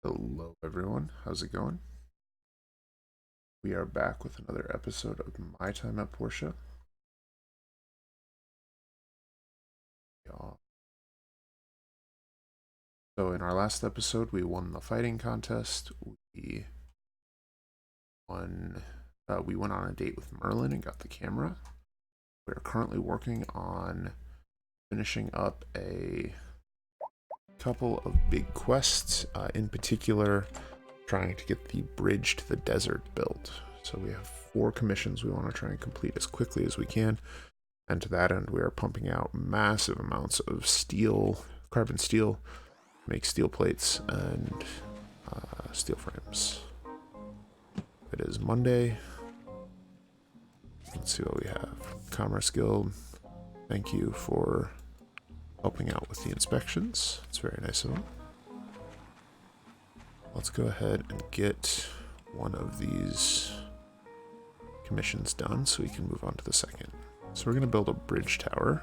Hello, everyone. How's it going? We are back with another episode of My Time at Portia. Yeah. So, in our last episode, we won the fighting contest. We won. We went on a date with Merlin and got the camera. We are currently working on finishing up a couple of big quests. In particular, trying to get the bridge to the desert built. So we have 4 commissions we want to try and complete as quickly as we can. And to that end, we are pumping out massive amounts of steel, carbon steel, make steel plates and steel frames. It is Monday. Let's see what we have. Commerce Guild, thank you for helping out with the inspections. It's very nice of them. Let's go ahead and get one of these commissions done so we can move on to the second. So we're going to build a bridge tower.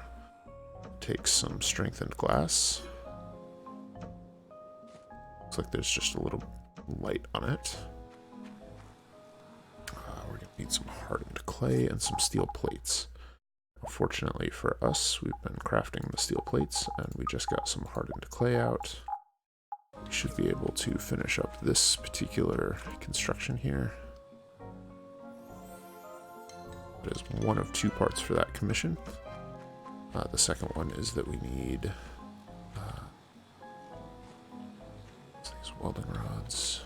Take some strengthened glass. Looks like there's just a little light on it. We're going to need some hardened clay and some steel plates. Fortunately for us, we've been crafting the steel plates and we just got some hardened clay out. We should be able to finish up this particular construction here. It is one of 2 parts for that commission. The second one is that we need these welding rods.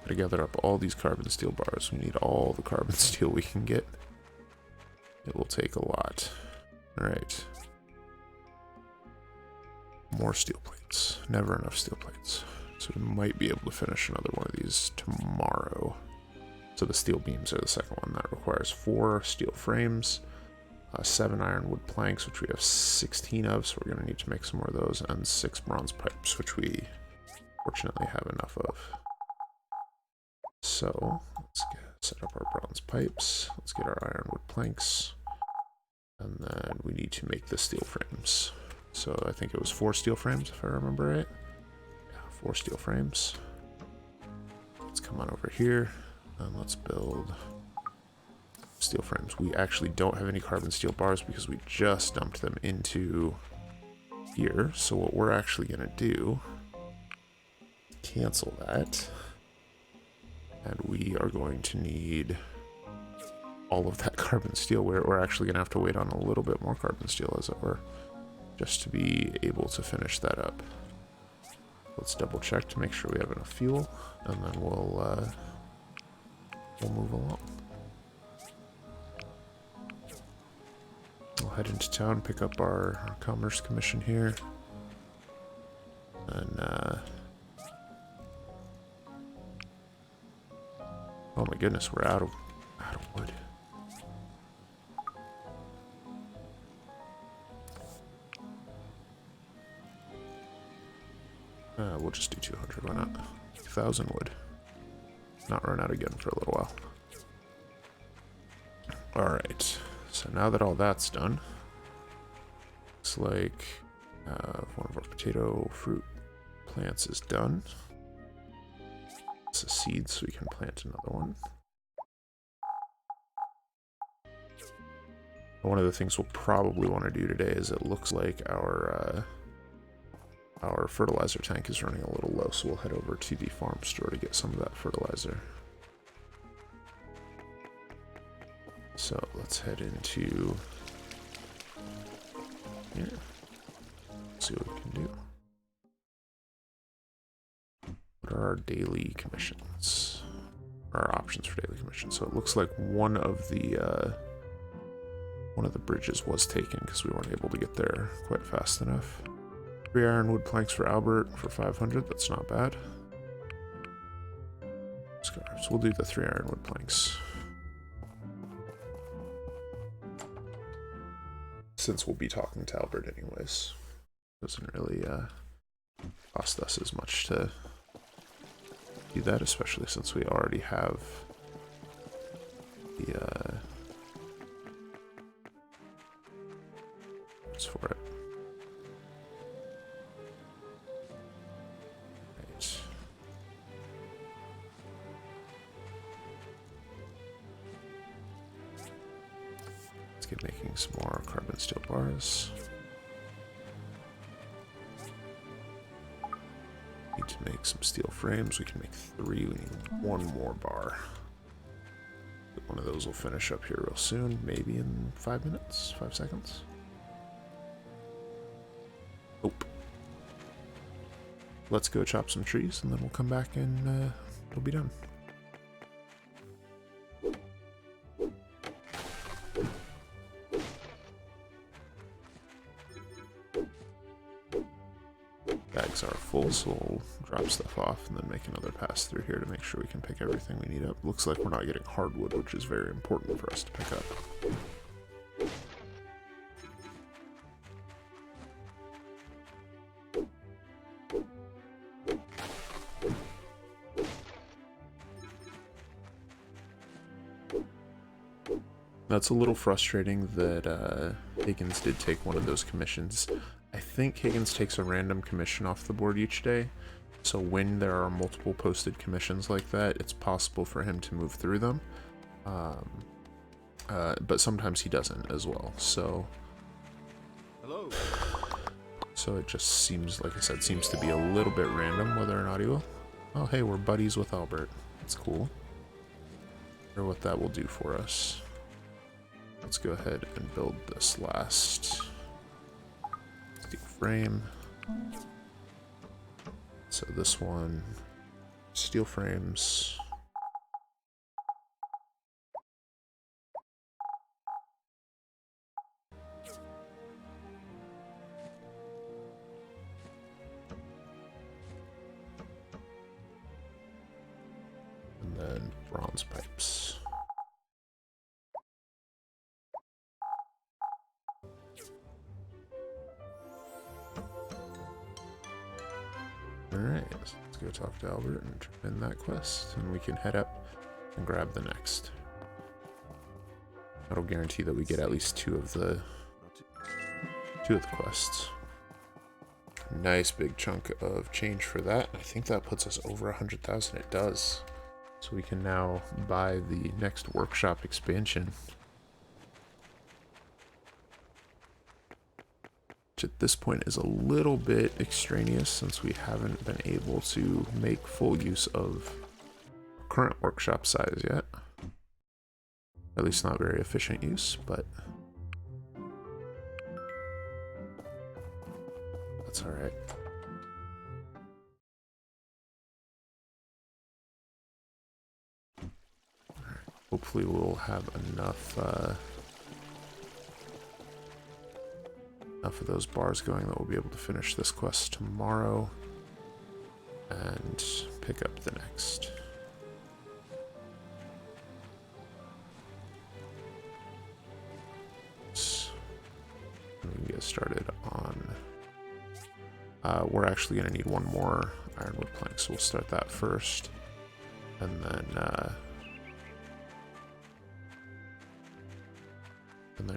To gather up all these carbon steel bars, we need all the carbon steel we can get. It will take a lot. Alright. More steel plates. Never enough steel plates. So we might be able to finish another one of these tomorrow. So the steel beams are the second one. That requires 4 steel frames, 7 ironwood planks, which we have 16 of, so we're going to need to make some more of those, and 6 bronze pipes, which we fortunately have enough of. So let's set up our bronze pipes. Let's get our ironwood planks, and then we need to make the steel frames. So I think it was 4 steel frames, if I remember right. Yeah, 4 steel frames. Let's come on over here and let's build steel frames. We actually don't have any carbon steel bars because we just dumped them into here. So what we're actually going to do, cancel that. And we are going to need all of that carbon steel. We're actually going to have to wait on a little bit more carbon steel, as it were, just to be able to finish that up. Let's double check to make sure we have enough fuel, and then we'll move along. We'll head into town, pick up our commerce commission here, and oh my goodness, we're out of wood. We'll just do 200, why not? 1,000 wood. Not run out again for a little while. Alright, so now that all that's done, looks like one of our potato fruit plants is done. It's a seed, so we can plant another one. One of the things we'll probably want to do today is it looks like our fertilizer tank is running a little low, so we'll head over to the farm store to get some of that fertilizer. So let's head into here. See what we can do. What are our daily commissions? Our options for daily commissions. So it looks like one of the bridges was taken because we weren't able to get there quite fast enough. 3 ironwood planks for Albert for 500. That's not bad. So we'll do the 3 ironwood planks, since we'll be talking to Albert anyways. Doesn't really cost us as much to do that, especially since we already have the for it. back at making some more carbon steel bars. Need to make some steel frames. We can make 3. We need 1 more bar. One of those will finish up here real soon, maybe in 5 minutes, 5 seconds. Nope. Let's go chop some trees, and then we'll come back and it'll be done. Bags are full, so we'll drop stuff off and then make another pass through here to make sure we can pick everything we need up. Looks like we're not getting hardwood, which is very important for us to pick up. That's a little frustrating that Higgins did take one of those commissions. I think Higgins takes a random commission off the board each day, so when there are multiple posted commissions like that, it's possible for him to move through them. But sometimes he doesn't as well, so... Hello. So it just seems, like I said, seems to be a little bit random whether or not he will. Oh hey, we're buddies with Albert. That's cool. I wonder what that will do for us. Let's go ahead and build this last steel frame. So this one, steel frames. And then bronze pipes. Alright, let's go talk to Albert and turn in that quest, and we can head up and grab the next. That'll guarantee that we get at least two of the quests. Nice big chunk of change for that. I think that puts us over 100,000. It does. So we can now buy the next workshop expansion. At this point is a little bit extraneous since we haven't been able to make full use of current workshop size yet. At least not very efficient use, but that's alright. Hopefully we'll have enough of those bars going that we'll be able to finish this quest tomorrow and pick up the next. We can get started on... we're actually going to need 1 more ironwood plank, so we'll start that first, and then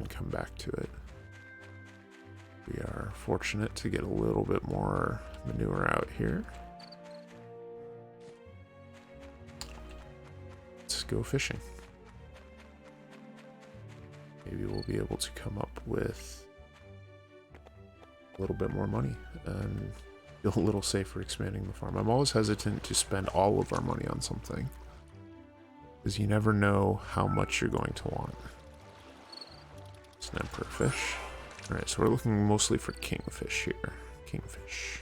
come back to it. We are fortunate to get a little bit more manure out here. Let's go fishing. Maybe we'll be able to come up with a little bit more money and feel a little safer expanding the farm. I'm always hesitant to spend all of our money on something, because you never know how much you're going to want. It's an emperor fish. Alright, so we're looking mostly for kingfish here. Kingfish.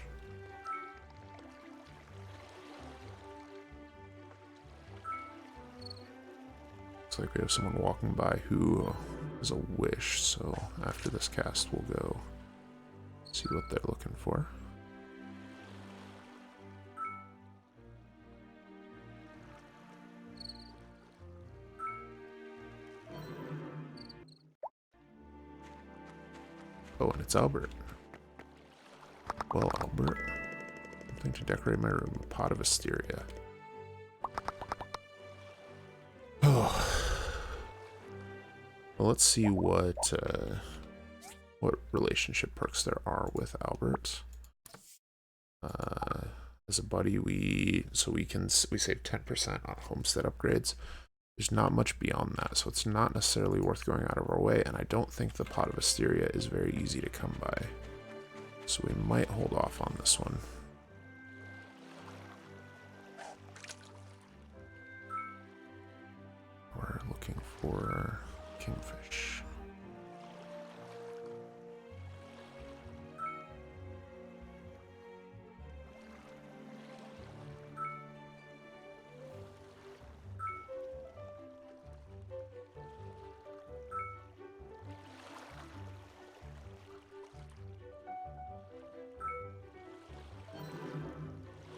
Looks like we have someone walking by who has a wish, so after this cast we'll go see what they're looking for. Oh, and it's Albert. Well, Albert, something to decorate my room. A pot of wisteria. Oh. Well, let's see what relationship perks there are with Albert. As a buddy, we save 10% on homestead upgrades. there's not much beyond that, so it's not necessarily worth going out of our way, and I don't think the pot of Asteria is very easy to come by. So we might hold off on this one. We're looking for kingfish.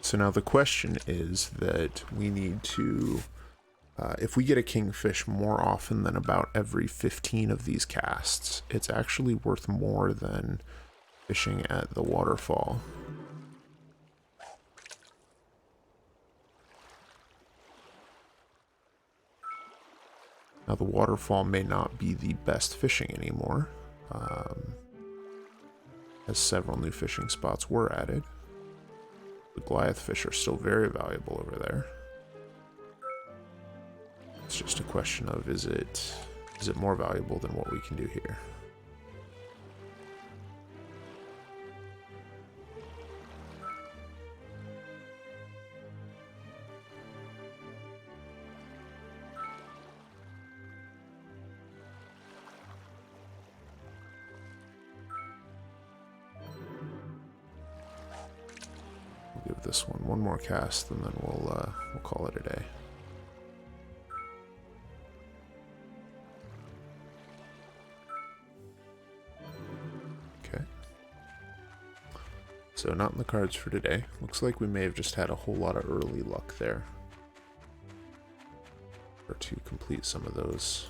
So now the question is that we need to, if we get a kingfish more often than about every 15 of these casts, it's actually worth more than fishing at the waterfall. Now the waterfall may not be the best fishing anymore, as several new fishing spots were added. The Goliath fish are still very valuable over there. It's just a question of is it more valuable than what we can do here? Give this one more cast, and then we'll call it a day. Okay. So not in the cards for today. Looks like we may have just had a whole lot of early luck there, or to complete some of those.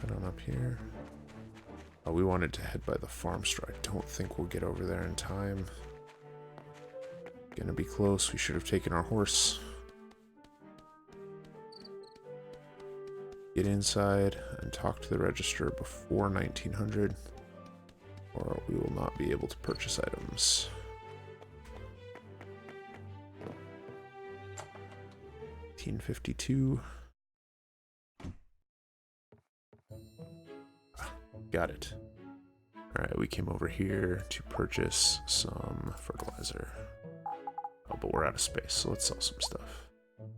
Head on up here. Oh, we wanted to head by the farm store. I don't think we'll get over there in time. Gonna be close. We should have taken our horse. Get inside and talk to the register before 1900, or we will not be able to purchase items. 1852. Got it. Alright, we came over here to purchase some fertilizer. Oh, but we're out of space, so let's sell some stuff. Go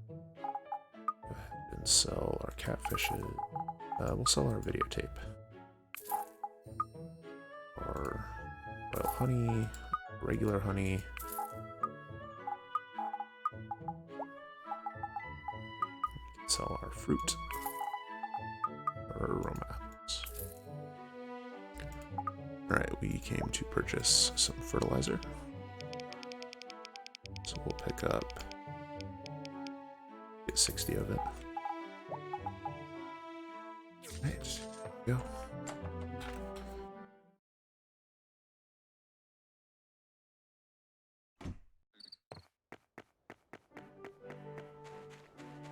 ahead and sell our catfishes. We'll sell our videotape. Our royal honey, regular honey. Sell our fruit. Our aroma apples. Alright, we came to purchase some fertilizer. So we'll pick up, get 60 of it. Right, go.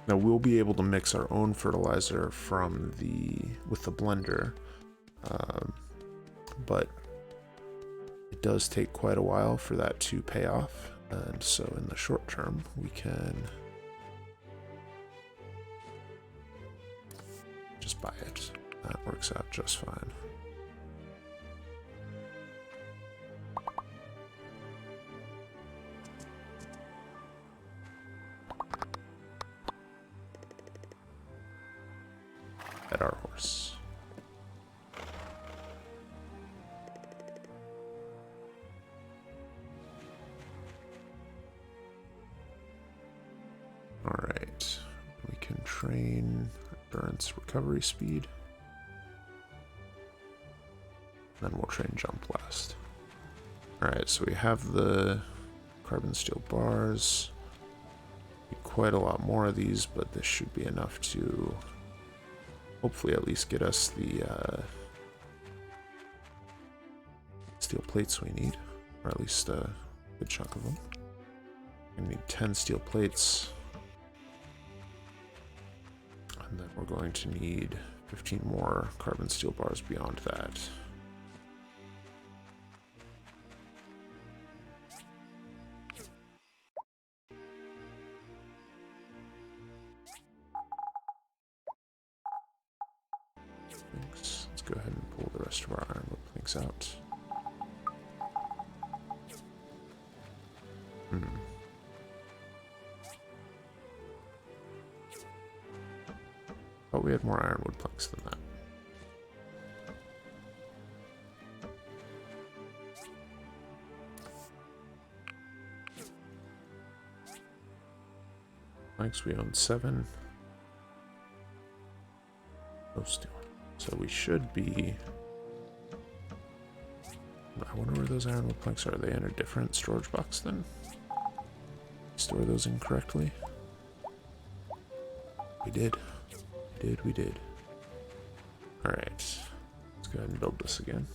Now we'll be able to mix our own fertilizer from with the blender, but it does take quite a while for that to pay off, and so in the short term we can just buy it. That works out just fine. At our horse. Alright, we can train endurance recovery speed. Then we'll train jump blast. Alright, so we have the carbon steel bars. Quite a lot more of these, but this should be enough to hopefully at least get us the steel plates we need, or at least a good chunk of them. We need 10 steel plates, and then we're going to need 15 more carbon steel bars beyond that. Let's go ahead and pull the rest of our ironwood planks out. Thought we had more ironwood planks than that. Planks, we own 7. No steel. So we should be... I wonder where those ironwood planks are. Are they in a different storage box then? Store those incorrectly? We did. We did. Alright. Let's go ahead and build this again.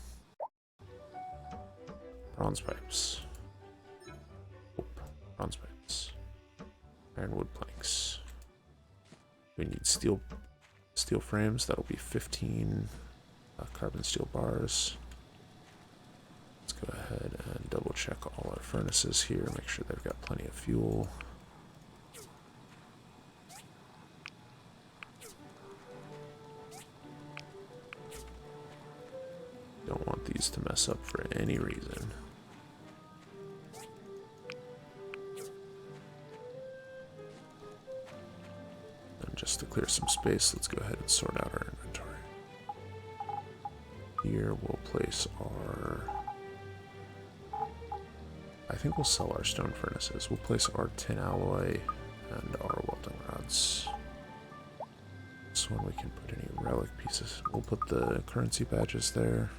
Bronze pipes. Bronze pipes. Ironwood planks. We need steel frames. That'll be 15 carbon steel bars. Let's go ahead and double check all our furnaces here. Make sure they've got plenty of fuel. Don't want these to mess up for any reason. And just to clear some space, let's go ahead and sort out our inventory. Here we'll place our... I think we'll sell our stone furnaces. We'll place our tin alloy and our welding rods. This one we can put any relic pieces. We'll put the currency badges there.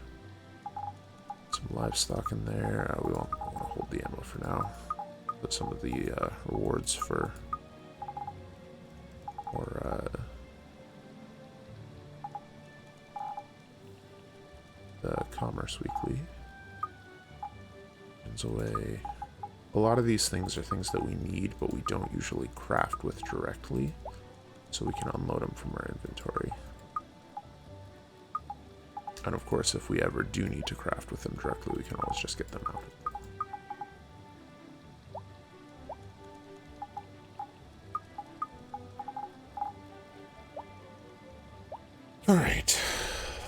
Some livestock in there. We won't want to hold the ammo for now. Put some of the rewards for the Commerce Weekly. Away. A lot of these things are things that we need, but we don't usually craft with directly, so we can unload them from our inventory. And of course, if we ever do need to craft with them directly, we can always just get them out. Alright,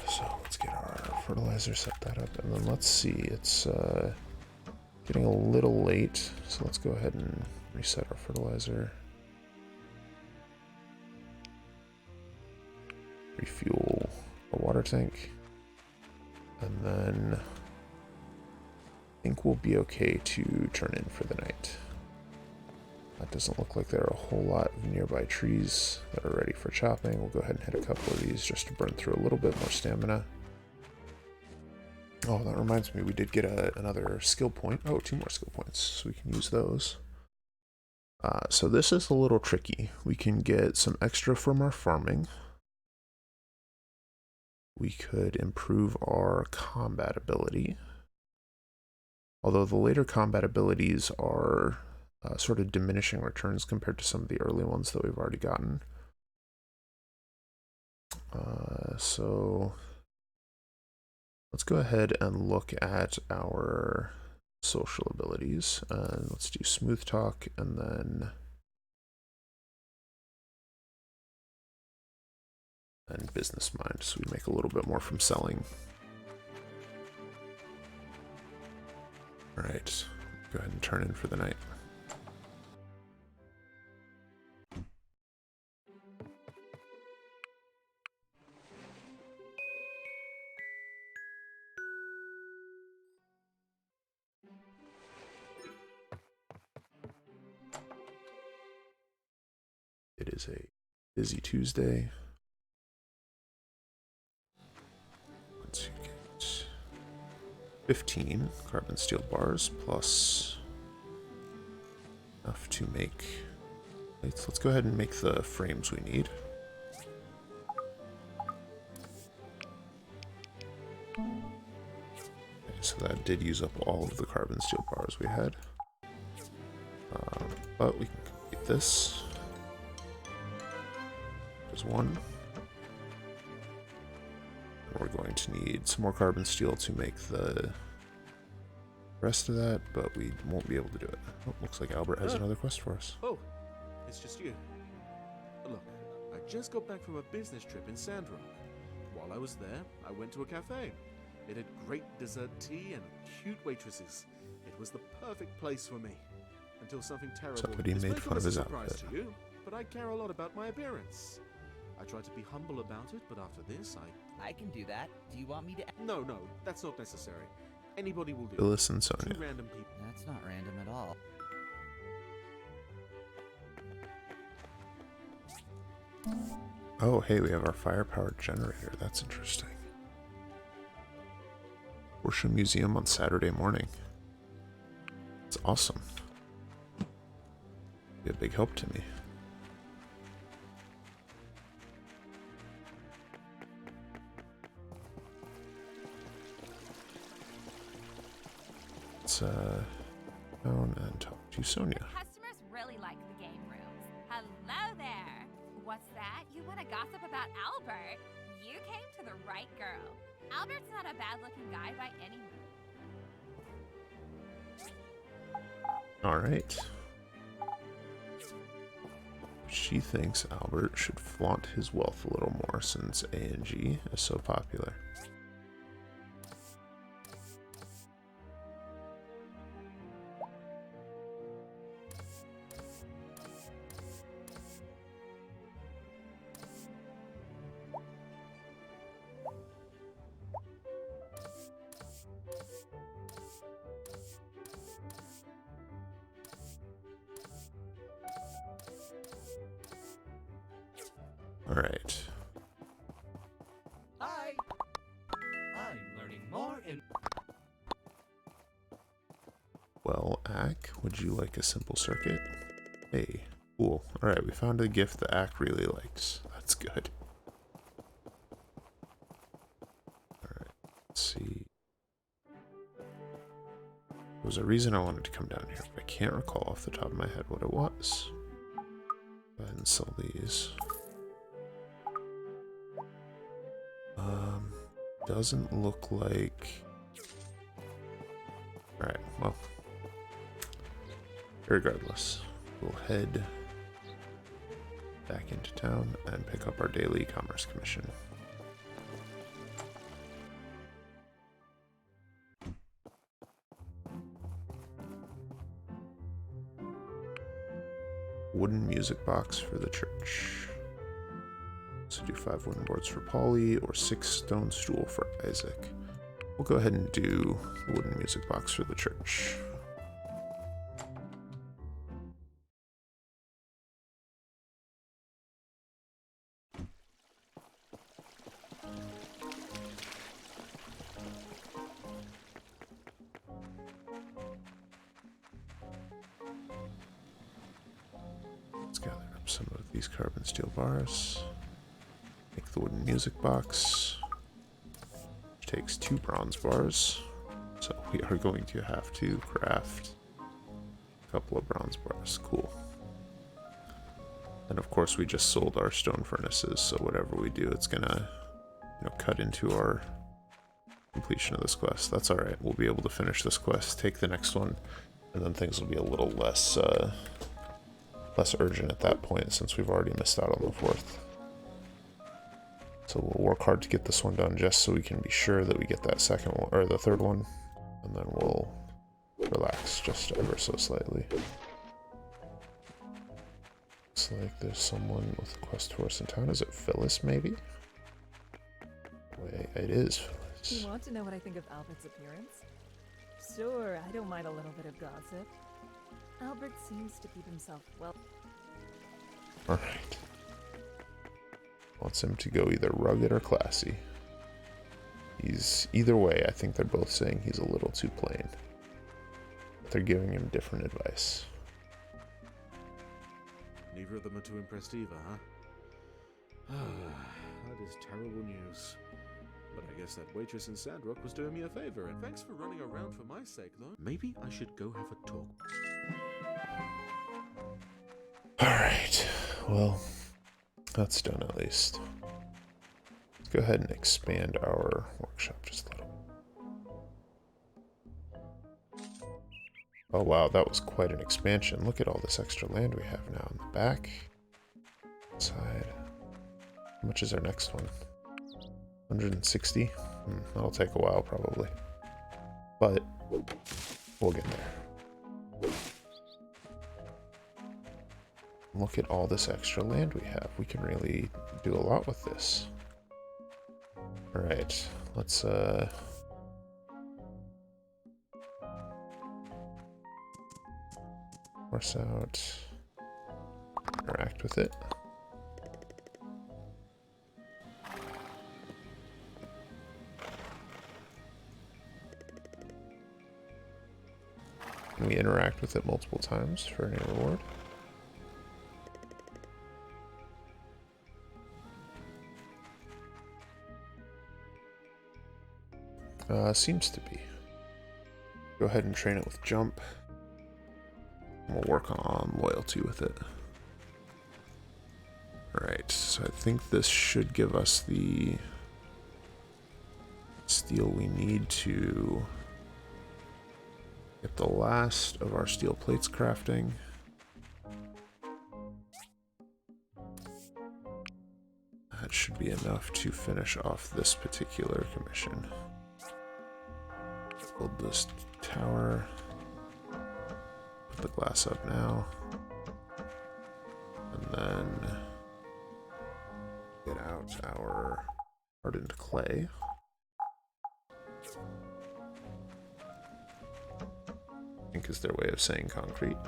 so let's get our fertilizer, set that up, and then let's see, it's getting a little late, so let's go ahead and reset our fertilizer. Refuel our water tank. And then I think we'll be okay to turn in for the night. That doesn't look like there are a whole lot of nearby trees that are ready for chopping. We'll go ahead and hit a couple of these just to burn through a little bit more stamina. Oh, that reminds me, we did get another skill point. Oh, 2 more skill points, so we can use those. So this is a little tricky. We can get some extra from our farming. We could improve our combat ability. Although the later combat abilities are sort of diminishing returns compared to some of the early ones that we've already gotten. So let's go ahead and look at our social abilities. And let's do smooth talk and then business mind, so we make a little bit more from selling. All right, go ahead and turn in for the night. It is a busy Tuesday. Let's get 15 carbon steel bars plus enough to make plates. Let's go ahead and make the frames we need. Okay, so that did use up all of the carbon steel bars we had. But we can complete this. There's one. We're going to need some more carbon steel to make the rest of that, but we won't be able to do it. Oh, looks like Albert has another quest for us. Oh, it's just you. Look, I just got back from a business trip in Sandrock. While I was there, I went to a cafe. It had great dessert tea and cute waitresses. It was the perfect place for me. Until something terrible. Somebody This made may fun come of as a his surprise outfit. to you, but I care a lot about my appearance. I tried to be humble about it, but after this, I can do that. Do you want me to? No, that's not necessary. Anybody will do. Phyllis and Two Sonia. random people. That's not random at all. Oh, hey, we have our fire-powered generator. That's interesting. Portia Museum on Saturday morning. It's awesome. Be a big help to me. Let's down and talk to Sonia. Customers really like the game rooms. Hello there. What's that? You want to gossip about Albert? You came to the right girl. Albert's not a bad-looking guy by any means. All right. She thinks Albert should flaunt his wealth a little more since A&G is so popular. All right. I'm learning more in. Well, Ack, would you like a simple circuit? Hey, cool. All right, we found a gift that Ack really likes. That's good. All right, let's see. There was a reason I wanted to come down here, but I can't recall off the top of my head what it was. Go ahead and sell these. Doesn't look like... Alright, well. Regardless, we'll head back into town and pick up our daily commerce commission. Wooden music box for the church. So do 5 wooden boards for Polly or 6 stone stool for Isaac. We'll go ahead and do the wooden music box for the church. Let's gather up some of these carbon steel bars. Make the wooden music box, which takes 2 bronze bars. So we are going to have to craft a couple of bronze bars. Cool. And of course we just sold our stone furnaces, so whatever we do, it's gonna, cut into our completion of this quest. That's alright, we'll be able to finish this quest, take the next one, and then things will be a little less urgent at that point since we've already missed out on the 4th. So we'll work hard to get this one done just so we can be sure that we get that second one, or the 3rd one, and then we'll relax just ever so slightly. Looks like there's someone with a quest for us in town. Is it Phyllis, maybe? Wait, it is Phyllis. You want to know what I think of Albert's appearance? Sure, I don't mind a little bit of gossip. Albert seems to keep himself well. Alright. Wants him to go either rugged or classy. Either way, I think they're both saying he's a little too plain. They're giving him different advice. Neither of them are too impressed either, huh? That is terrible news. But I guess that waitress in Sandrock was doing me a favor, and thanks for running around for my sake, though. Maybe I should go have a talk. Alright, well, that's done at least. Let's go ahead and expand our workshop just a little. Oh wow, that was quite an expansion. Look at all this extra land we have now in the back. Side. How much is our next one? 160? That'll take a while probably. But we'll get there. Look at all this extra land we have. We can really do a lot with this. Alright, let's force out, interact with it. Can we interact with it multiple times for any reward? Seems to be. Go ahead and train it with jump. We'll work on loyalty with it. Alright, so I think this should give us the steel we need to get the last of our steel plates crafting. That should be enough to finish off this particular commission. Build this tower. Put the glass up now. And then get out our hardened clay. I think is their way of saying concrete.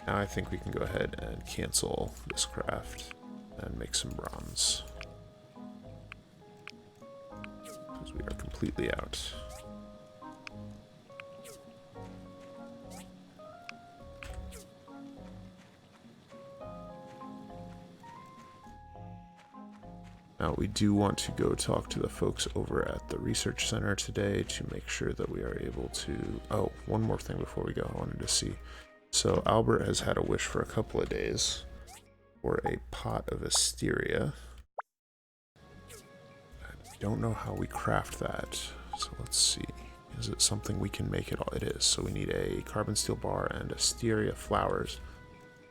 Now I think we can go ahead and cancel this craft and make some bronze. Because we are completely out. Now we do want to go talk to the folks over at the research center today to make sure that we are able to... Oh, one more thing before we go I wanted to see. So Albert has had a wish for a couple of days for a pot of Asteria. I don't know how we craft that, so let's see. Is it something we can make it all? It is. So we need a carbon steel bar and Asteria flowers.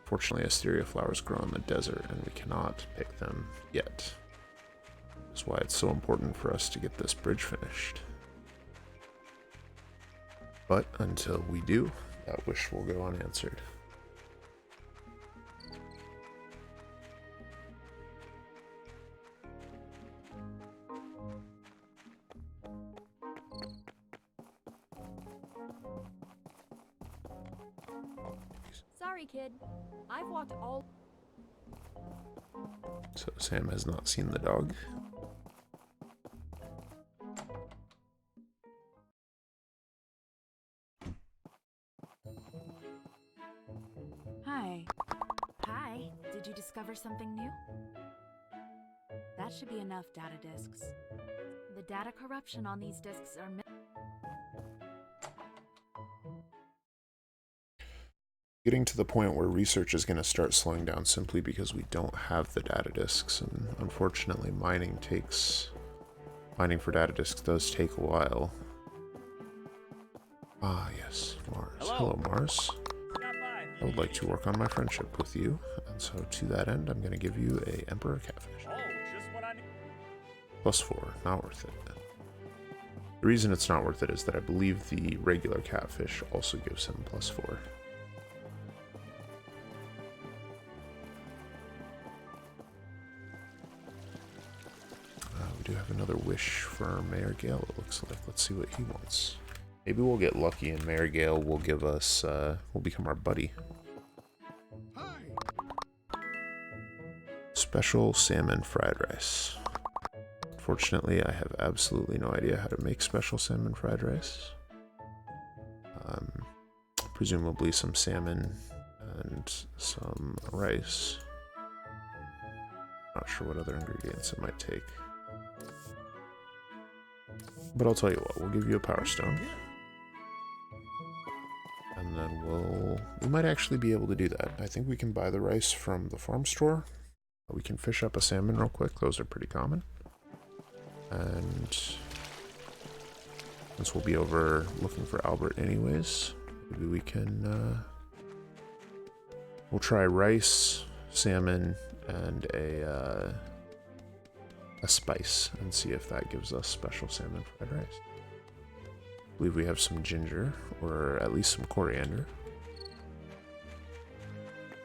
Fortunately, Asteria flowers grow in the desert and we cannot pick them yet. That's why it's so important for us to get this bridge finished. But until we do, that wish will go unanswered. Sorry, kid. I've walked all... So Sam has not seen the dog. Hi. Hi. Did you discover something new? That should be enough data disks. The data corruption on these disks are... Getting to the point where research is going to start slowing down simply because we don't have the data disks, and unfortunately mining for data disks does take a while. Ah yes, Mars. Hello Mars. I would like to work on my friendship with you, and so to that end I'm going to give you a Emperor Catfish. +4, not worth it. The reason it's not worth it is that I believe the regular catfish also gives him +4. We do have another wish for Mayor Gale, it looks like. Let's see what he wants. Maybe we'll get lucky and Mayor Gale will give us, will become our buddy. Special salmon fried rice. Unfortunately, I have absolutely no idea how to make special salmon fried rice. Presumably some salmon and some rice. Not sure what other ingredients it might take. But I'll tell you what, we'll give you a power stone. And then we might actually be able to do that. I think we can buy the rice from the farm store. We can fish up a salmon real quick. Those are pretty common. And since we'll be over looking for Albert anyways, maybe we can, we'll try rice, salmon, and a spice and see if that gives us special salmon fried rice. I believe we have some ginger, or at least some coriander.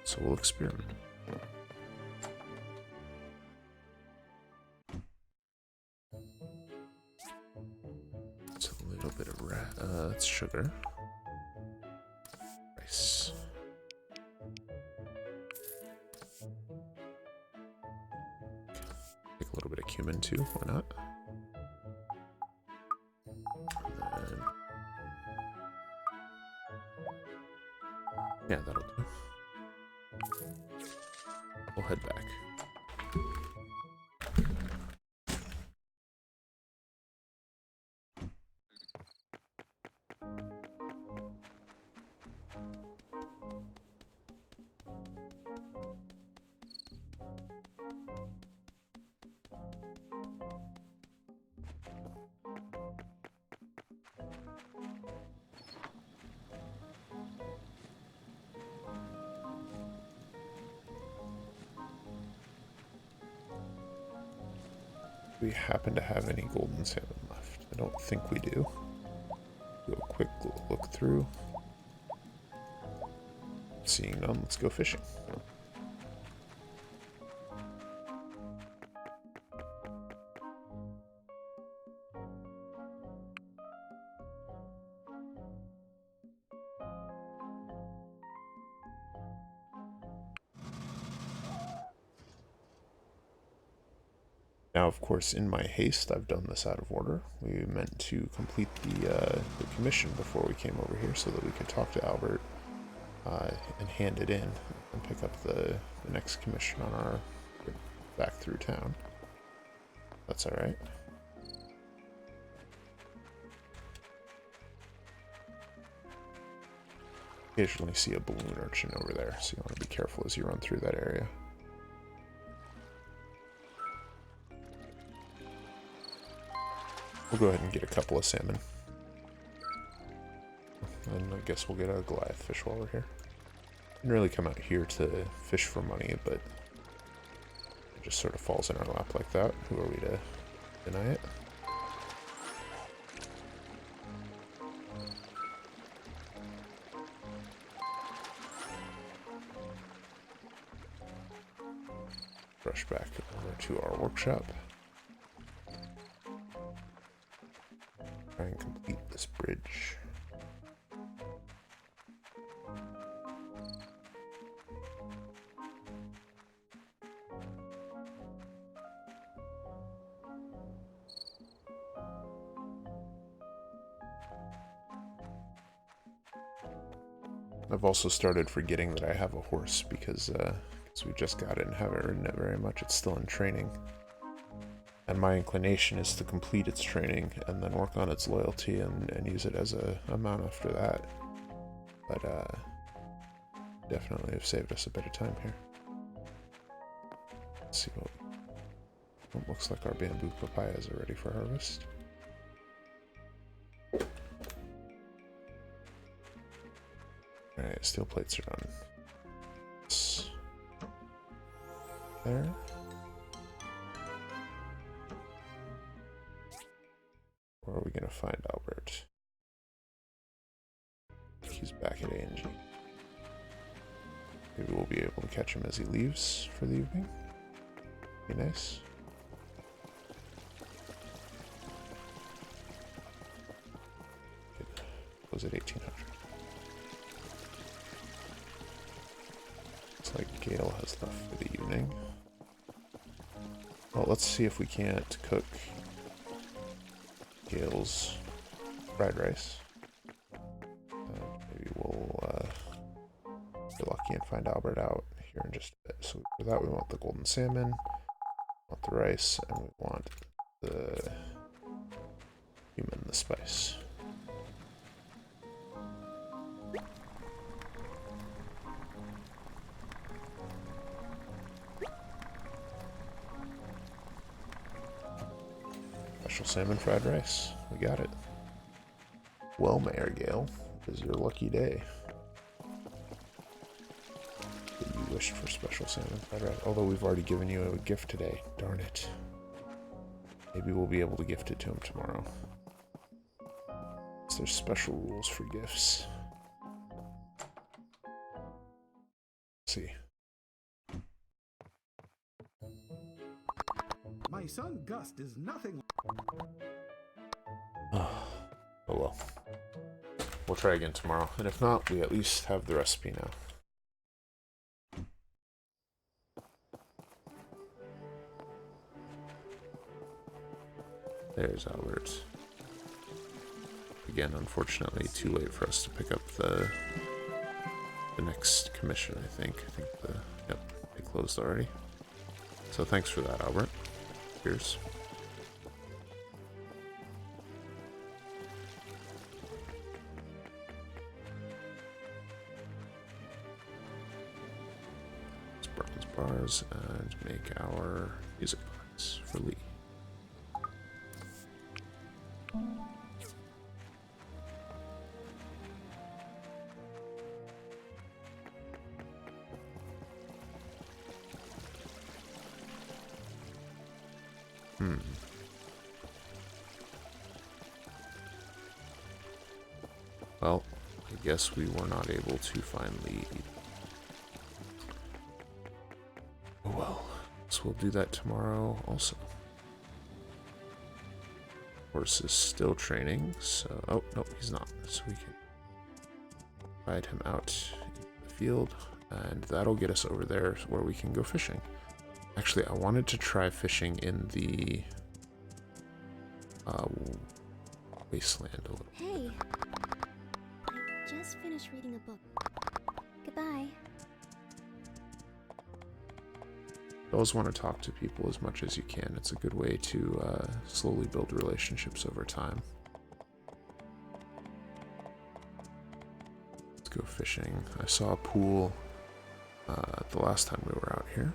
So we'll experiment. It's a little bit of it's sugar. Rice. Take a little bit of cumin too, why not? And then, yeah, that'll do. We'll head back. Do we happen to have any golden salmon left? I don't think we do. Do a quick look through. Seeing none, let's go fishing. Now, of course, in my haste, I've done this out of order. We meant to complete the commission before we came over here so that we could talk to Albert and hand it in and pick up the next commission on our trip back through town. That's alright. Occasionally see a balloon urchin over there, so you want to be careful as you run through that area. We'll go ahead and get a couple of salmon. And I guess we'll get a Goliath fish while we're here. Didn't really come out here to fish for money, but it just sort of falls in our lap like that. Who are we to deny it? Rush back over to our workshop. Try and complete this bridge. I've also started forgetting that I have a horse because we just got it and haven't ridden it very much. It's still in training. And my inclination is to complete its training and then work on its loyalty and use it as a mount after that. But definitely have saved us a bit of time here. Let's see what looks like our bamboo papayas are ready for harvest. Alright, steel plates are done. There. Where are we gonna find Albert? He's back at A&G. Maybe we'll be able to catch him as he leaves for the evening. Be nice. Close at 1800. Looks like Gale has left for the evening. Well, let's see if we can't cook Gale's fried rice. Maybe we'll get lucky and find Albert out here in just a bit. So for that we want the golden salmon, we want the rice, and we want the cumin, the spice. special salmon fried rice. We got it. Well, Mayor Gale, it is your lucky day. That you wished for special salmon fried rice. Although we've already given you a gift today. Darn it. Maybe we'll be able to gift it to him tomorrow. So there's special rules for gifts. Let's see. My son Gust is nothing. Oh well. We'll try again tomorrow. And if not, we at least have the recipe now. There's Albert. Again, unfortunately, too late for us to pick up the next commission, I think. Yep, they closed already. So thanks for that, Albert. Cheers. Let's bronze bars and make our music box for Lee. Well, I guess we were not able to find Lee. Oh well, so we'll do that tomorrow also. Horse is still training, so... Oh, no, he's not. So we can ride him out in the field, and that'll get us over there where we can go fishing. Actually, I wanted to try fishing in the wasteland a little. Hey, I just finished reading a book. Goodbye. You always want to talk to people as much as you can. It's a good way to slowly build relationships over time. Let's go fishing. I saw a pool the last time we were out here.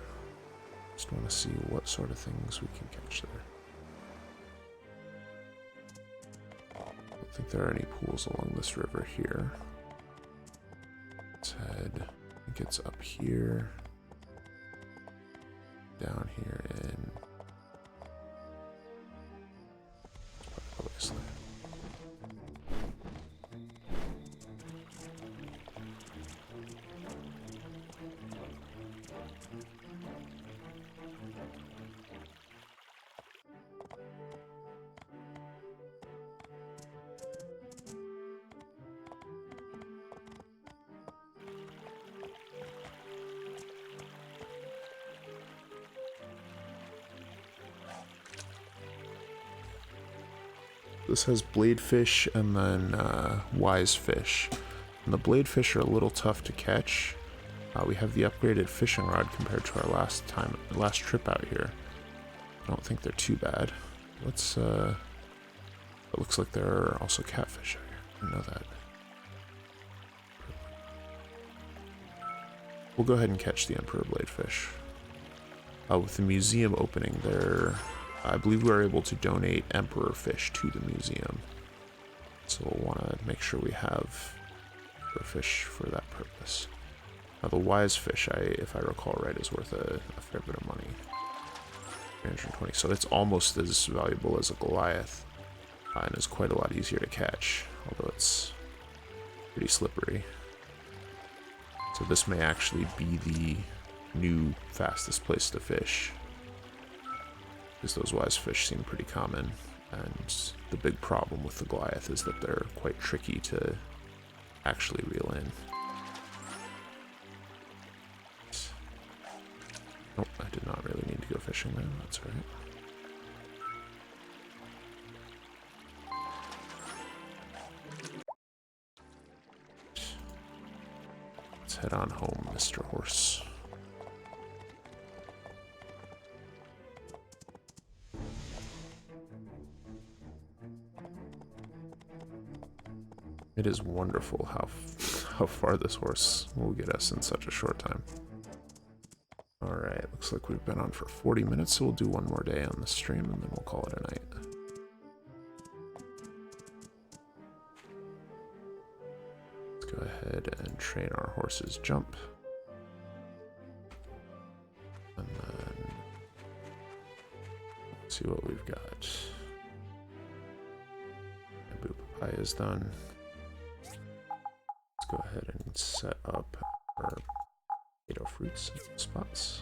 Just want to see what sort of things we can catch there. I don't think there are any pools along this river here. Let's head, I think it's up here, down here in wasteland. This has bladefish and then wise fish. And the bladefish are a little tough to catch. We have the upgraded fishing rod compared to our last trip out here. I don't think they're too bad. Let's it looks like there are also catfish out here. I didn't know that. We'll go ahead and catch the emperor bladefish. With the museum opening there, I believe we are able to donate emperor fish to the museum. So we'll want to make sure we have emperor fish for that purpose. Now the wise fish, if I recall right, is worth a fair bit of money. 320. So it's almost as valuable as a Goliath, and is quite a lot easier to catch, although it's pretty slippery. So this may actually be the new fastest place to fish, because those wise fish seem pretty common, and the big problem with the Goliath is that they're quite tricky to actually reel in. Oh, I did not really need to go fishing there, that's alright. Let's head on home, Mr. Horse. It is wonderful how far this horse will get us in such a short time. Alright, looks like we've been on for 40 minutes, so we'll do one more day on the stream and then we'll call it a night. ahead and train our horses jump. And then see what we've got. Bamboo papaya is done. Let's go ahead and set up our potato fruits in spots.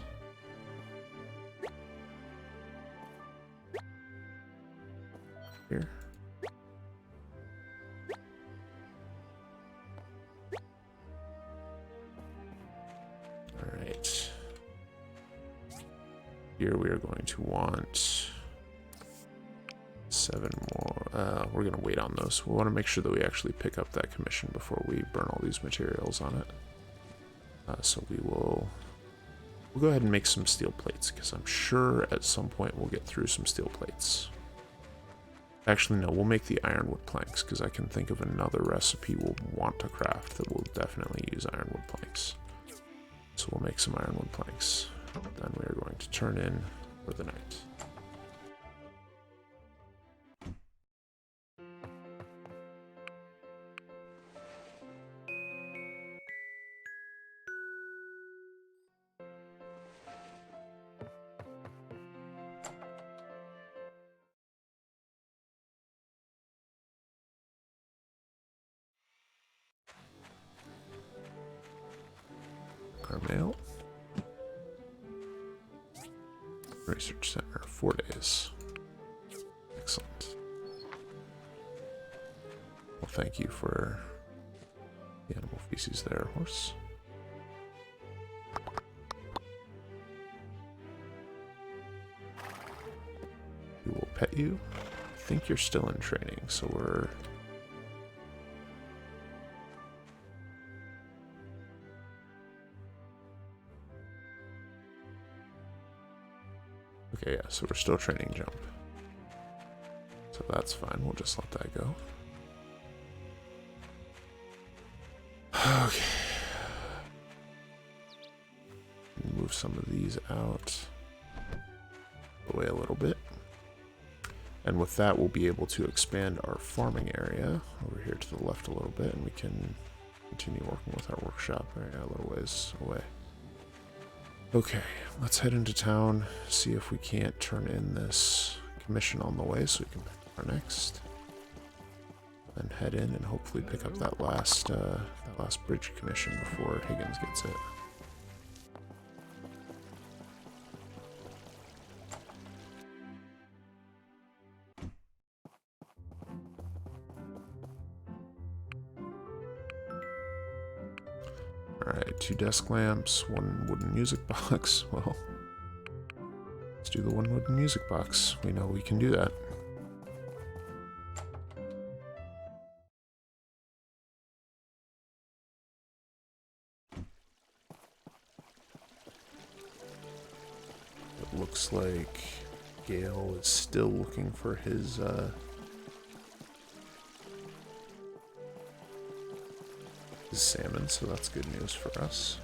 Here. Alright. Here we are going to want 7 more. We're going to wait on those. We want to make sure that we actually pick up that commission before we burn all these materials on it. So we'll go ahead and make some steel plates, because I'm sure at some point we'll get through some steel plates. Actually, no, we'll make the ironwood planks, because I can think of another recipe we'll want to craft that will definitely use ironwood planks. So we'll make some ironwood planks. Then we are going to turn in for the night. Our mail. Research center, 4 days. Excellent. Well, thank you for the animal feces there, horse. We will pet you. I think you're still in training, so we're... Okay, yeah, so we're still training jump. So that's fine, we'll just let that go. Okay. Move some of these out. Away a little bit. And with that, we'll be able to expand our farming area over here to the left a little bit, and we can continue working with our workshop area a little ways away. Okay, let's head into town, see if we can't turn in this commission on the way so we can pick up our next. Then head in and hopefully pick up that last bridge commission before Higgins gets it. Alright, 2 desk lamps, 1 wooden music box. Well, let's do the 1 wooden music box. We know we can do that. It looks like Gale is still looking for his salmon, so that's good news for us.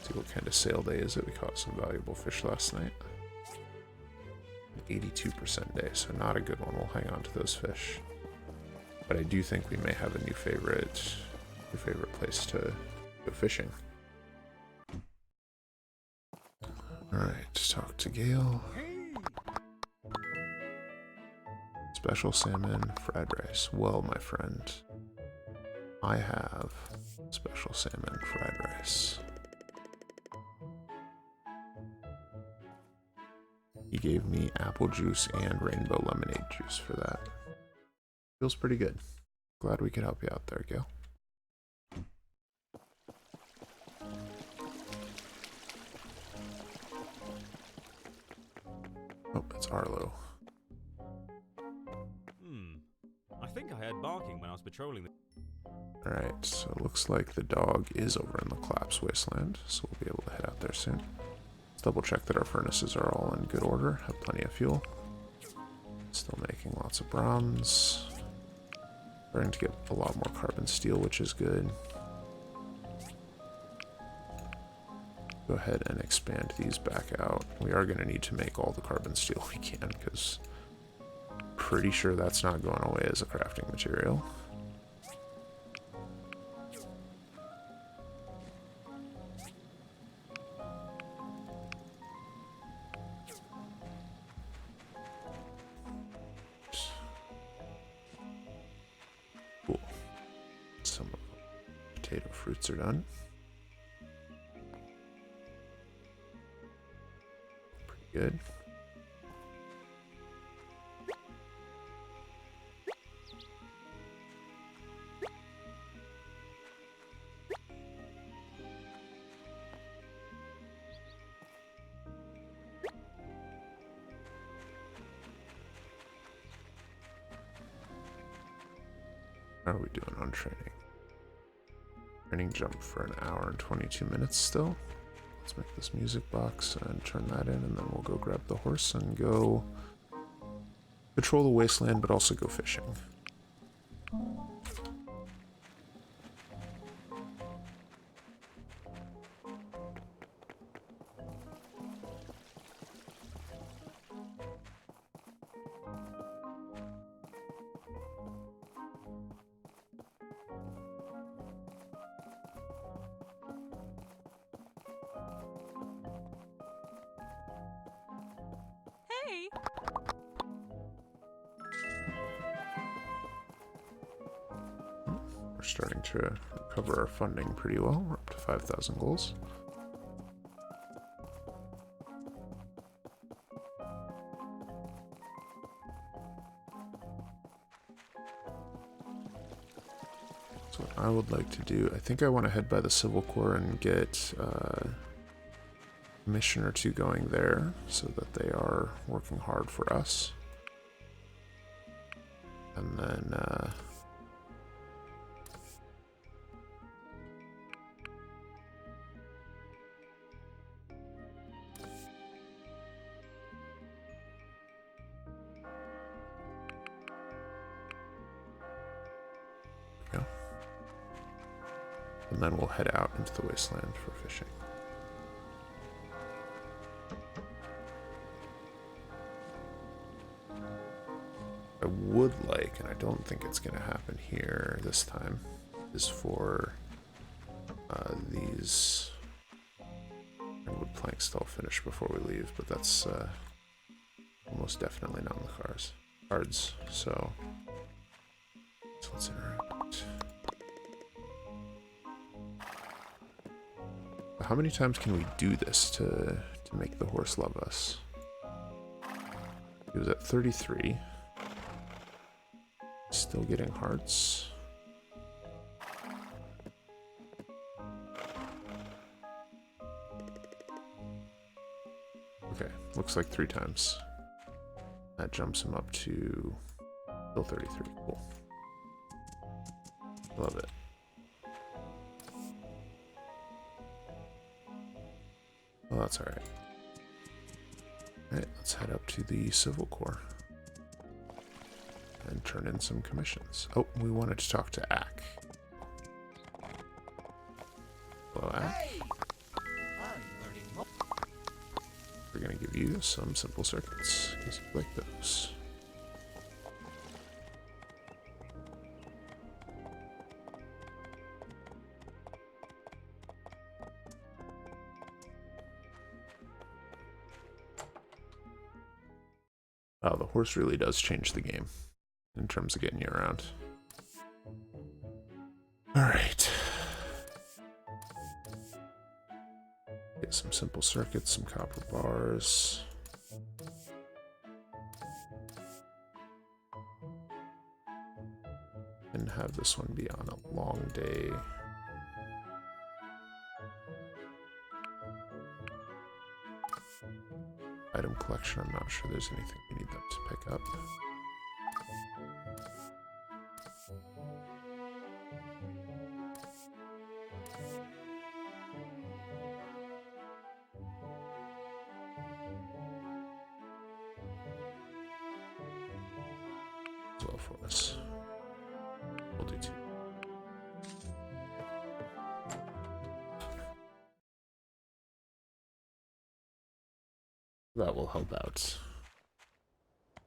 See what kind of sale day is it? We caught some valuable fish last night. 82% day, so not a good one. We'll hang on to those fish. But I do think we may have a new favorite place to go fishing. Alright, talk to Gale. Special salmon, fried rice. Well, my friend, I have special salmon fried rice. He gave me apple juice and rainbow lemonade juice for that. Feels pretty good. Glad we could help you out there, Gil. Oh, it's Arlo. I think I heard barking when I was patrolling the... Alright, so it looks like the dog is over in the Collapse Wasteland, so we'll be able to head out there soon. Let's double check that our furnaces are all in good order, have plenty of fuel. Still making lots of bronze. Starting to get a lot more carbon steel, which is good. Go ahead and expand these back out. We are going to need to make all the carbon steel we can, because pretty sure that's not going away as a crafting material. Some of the potato fruits are done. Pretty good. How are we doing on training? Training jumped for an hour and 22 minutes still. Let's make this music box and turn that in, and then we'll go grab the horse and go patrol the wasteland, but also go fishing. Hey! We're starting to recover our funding pretty well. We're up to 5,000 goals. So what I would like to do, I think I want to head by the Civil Corps and get a mission or two going there so that they are working hard for us. And then and then we'll head out into the wasteland for fishing. I would like, and I don't think it's going to happen here this time, is for these wood planks to all finish before we leave, but that's almost definitely not in the cards. So let's interact. How many times can we do this to make the horse love us? He was at 33. Still getting hearts. Okay, looks like 3 times. That jumps him up to still 33. Cool. Love it. Well, that's alright. Alright, let's head up to the Civil Corps and turn in some commissions. Oh, we wanted to talk to Ack. Hello, Ack. Hey! I'm learning more. We're gonna give you some simple circuits, because you like those. Wow, the horse really does change the game in terms of getting you around. Alright. Get some simple circuits, some copper bars. And have this one be on a long day. Item collection, I'm not sure there's anything we need them to pick up. As well for us. We'll do 2. That will help out.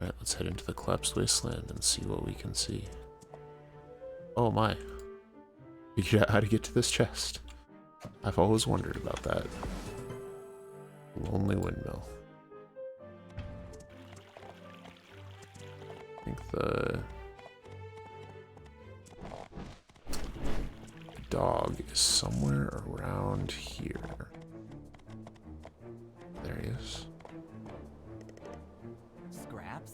Alright, let's head into the collapsed wasteland and see what we can see. Oh my. Figured out how to get to this chest. I've always wondered about that. Lonely windmill. I think the is somewhere around here. There he is. Scraps?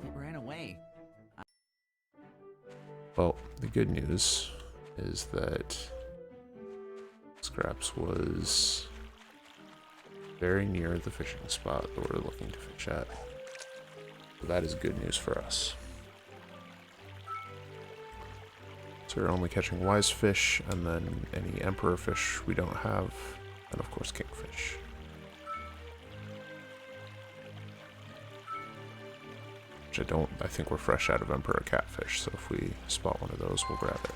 It ran away. Well, the good news is that Scraps was very near the fishing spot that we're looking to fish at. So that is good news for us. So we're only catching wise fish, and then any emperor fish we don't have, and of course kingfish. Which I think we're fresh out of emperor catfish, so if we spot one of those, we'll grab it.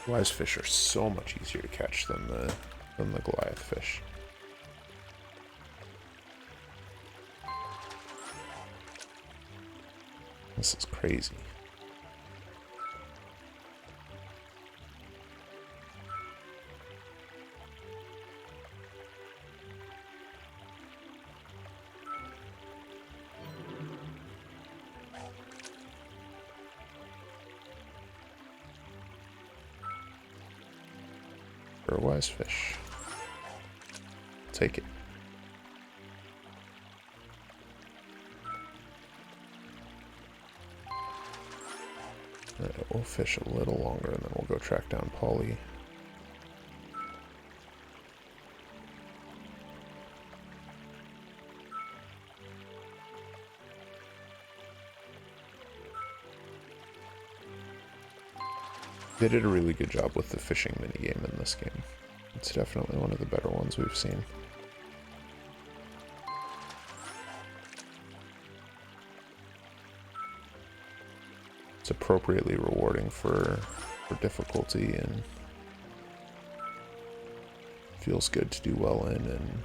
Wise fish are so much easier to catch than the Goliath fish. This is crazy. For a wise fish. Take it. We'll fish a little longer and then we'll go track down Polly. They did a really good job with the fishing minigame in this game. It's definitely one of the better ones we've seen. It's appropriately rewarding for difficulty, and feels good to do well in, and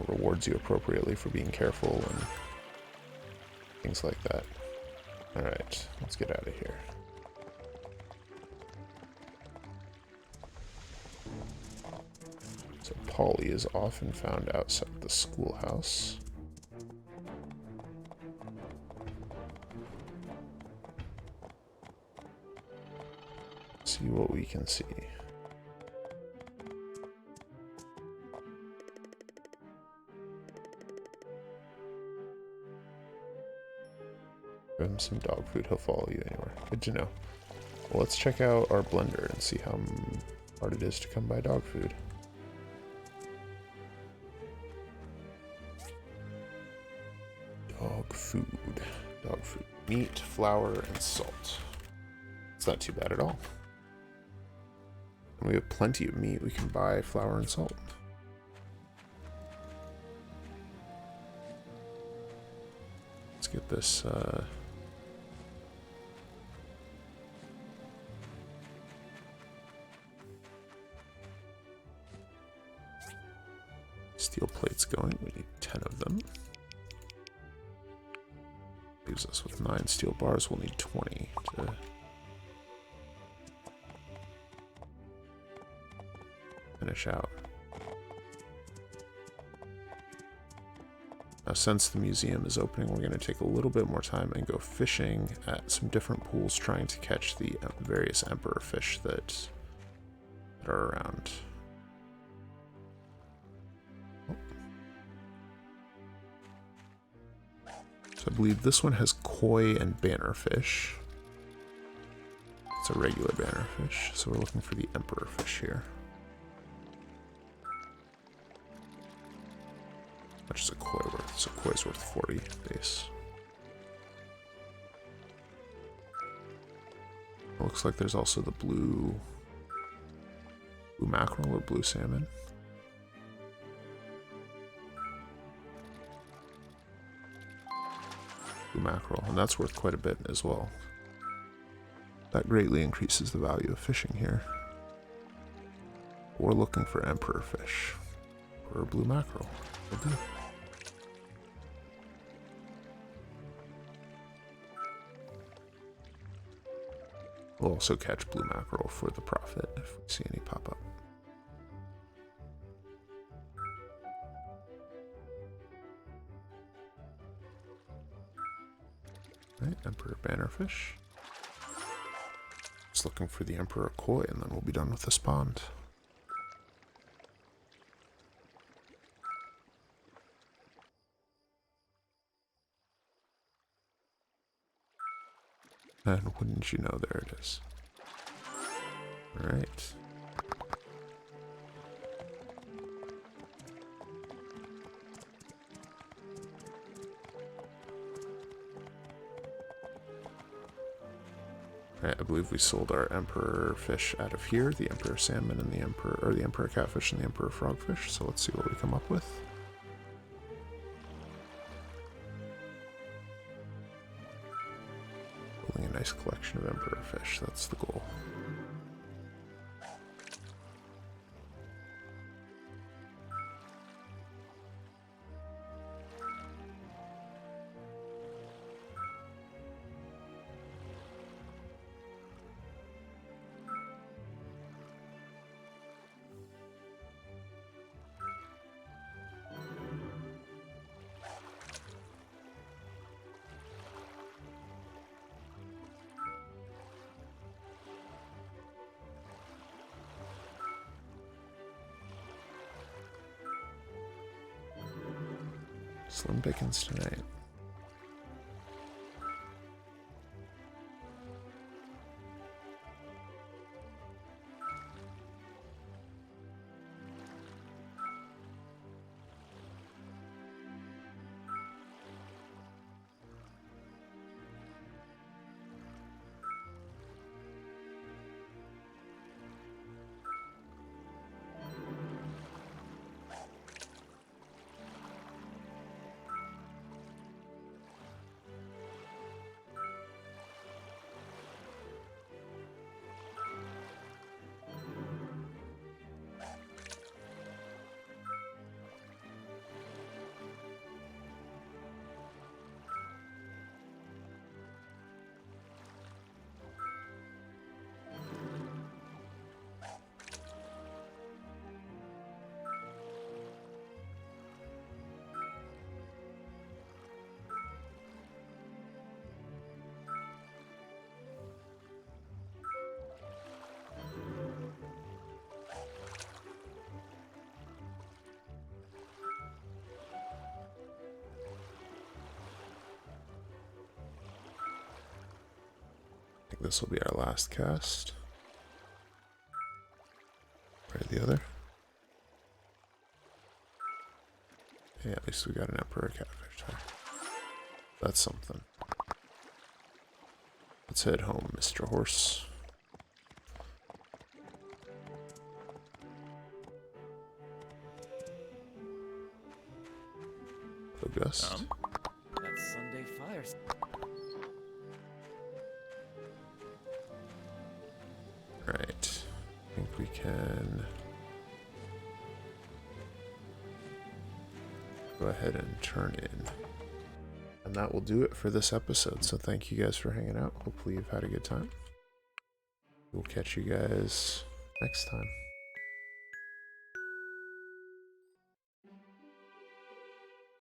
rewards you appropriately for being careful and things like that. Alright, let's get out of here. So Polly is often found outside the schoolhouse. See what we can see. Give him some dog food, he'll follow you anywhere. Good to know. Well, let's check out our blender and see how hard it is to come by dog food. Dog food. Dog food. Meat, flour, and salt. It's not too bad at all. We have plenty of meat, we can buy flour and salt. Let's get this, steel plates going. We need 10 of them. Leaves us with 9 steel bars. We'll need 20 to finish out. Now, since the museum is opening, we're going to take a little bit more time and go fishing at some different pools, trying to catch the various emperor fish that are around. So I believe this one has koi and bannerfish. It's a regular bannerfish, so we're looking for the emperor fish here. How much is a koi worth? So koi's worth 40 base. It looks like there's also the blue mackerel or blue salmon. Blue mackerel, and that's worth quite a bit as well. That greatly increases the value of fishing here. We're looking for emperor fish or blue mackerel. Will do. We'll also catch blue mackerel for the profit if we see any pop up. Right, Emperor Bannerfish. Just looking for the Emperor Koi, and then we'll be done with this pond. And wouldn't you know, there it is. Alright. Alright, I believe we sold our Emperor fish out of here, the Emperor salmon and the Emperor catfish and the Emperor frogfish, so let's see what we come up with. Building a nice collection of Emperor fish, that's the goal. Slim pickings tonight. I think this will be our last cast. Right, the other. Yeah, at least we got an Emperor catfish there. That's something. Let's head home, Mr. Horse. August. That's Sunday fire. Right. I think we can go ahead and turn in. And that will do it for this episode. So thank you guys for hanging out. Hopefully you've had a good time. We'll catch you guys next time.